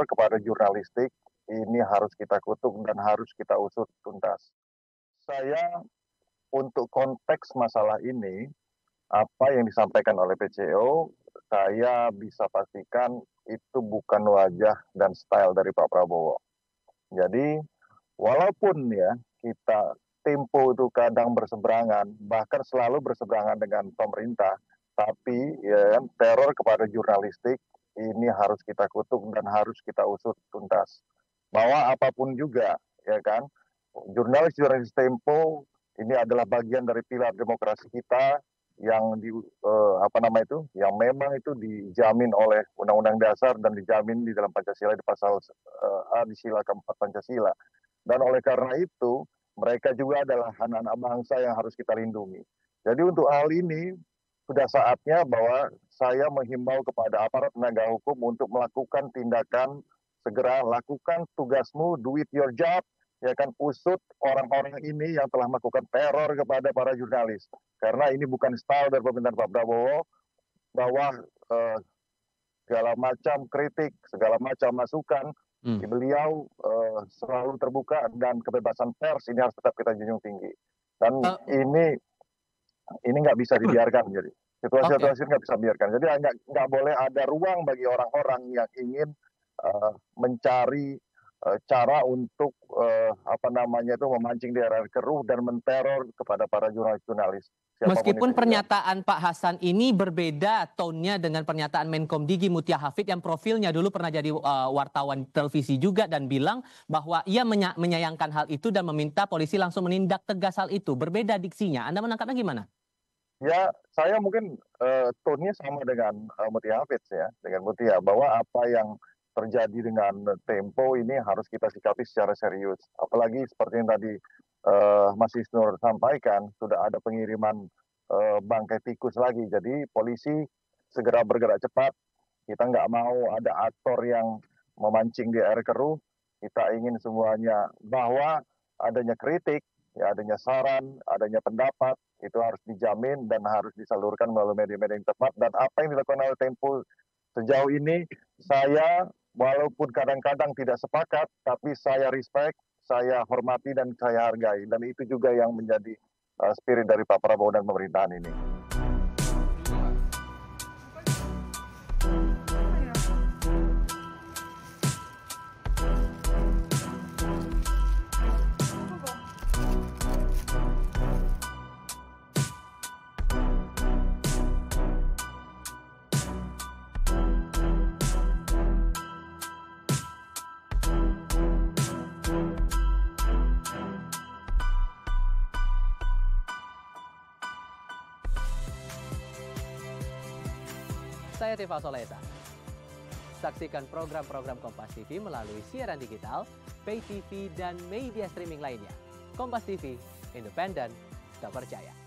kepada jurnalistik ini harus kita kutuk dan harus kita usut tuntas. Saya untuk konteks masalah ini, apa yang disampaikan oleh PCO, saya bisa pastikan itu bukan wajah dan style dari Pak Prabowo. Jadi walaupun ya kita tempo itu kadang berseberangan, bahkan selalu berseberangan dengan pemerintah, tapi ya, teror kepada jurnalistik ini harus kita kutuk dan harus kita usut tuntas. Bahwa apapun juga, ya kan, jurnalis Tempo ini adalah bagian dari pilar demokrasi kita yang yang memang itu dijamin oleh Undang-Undang Dasar dan dijamin di dalam Pancasila di pasal A di sila keempat Pancasila. Dan oleh karena itu mereka juga adalah anak-anak bangsa yang harus kita lindungi. Jadi untuk hal ini sudah saatnya bahwa saya menghimbau kepada aparat penegak hukum untuk melakukan tindakan, segera lakukan tugasmu, do it your job, ya kan, usut orang-orang ini yang telah melakukan teror kepada para jurnalis. Karena ini bukan style dari pemerintahan Pak Prabowo bahwa segala macam kritik, segala macam masukan, beliau selalu terbuka dan kebebasan pers ini harus tetap kita junjung tinggi. Dan ini nggak bisa dibiarkan, jadi situasi nggak bisa dibiarkan. Jadi nggak boleh ada ruang bagi orang-orang yang ingin mencari cara untuk memancing di daerah keruh dan menteror kepada para jurnalis. Meskipun pernyataan Pak Hasan ini berbeda tone-nya dengan pernyataan Menkom Digi Mutia Hafid yang profilnya dulu pernah jadi wartawan televisi juga dan bilang bahwa ia menyayangkan hal itu dan meminta polisi langsung menindak tegas hal itu. Berbeda diksinya. Anda menangkapnya gimana? Ya, saya mungkin tone-nya sama dengan Mutia Hafid ya, dengan Mutia, bahwa apa yang terjadi dengan Tempo ini harus kita sikapi secara serius. Apalagi seperti yang tadi Mas Isnur sampaikan, sudah ada pengiriman bangkai tikus lagi. Jadi polisi segera bergerak cepat. Kita nggak mau ada aktor yang memancing di air keruh. Kita ingin semuanya bahwa adanya kritik, ya, adanya saran, adanya pendapat, itu harus dijamin dan harus disalurkan melalui media-media yang tepat. Dan apa yang dilakukan oleh Tempo sejauh ini, saya walaupun kadang-kadang tidak sepakat, tapi saya respect, saya hormati dan saya hargai. Dan itu juga yang menjadi spirit dari Pak Prabowo dan pemerintahan ini. Saya Tifa Solesa. Saksikan program-program Kompas TV melalui siaran digital, pay TV, dan media streaming lainnya. Kompas TV, independen, terpercaya.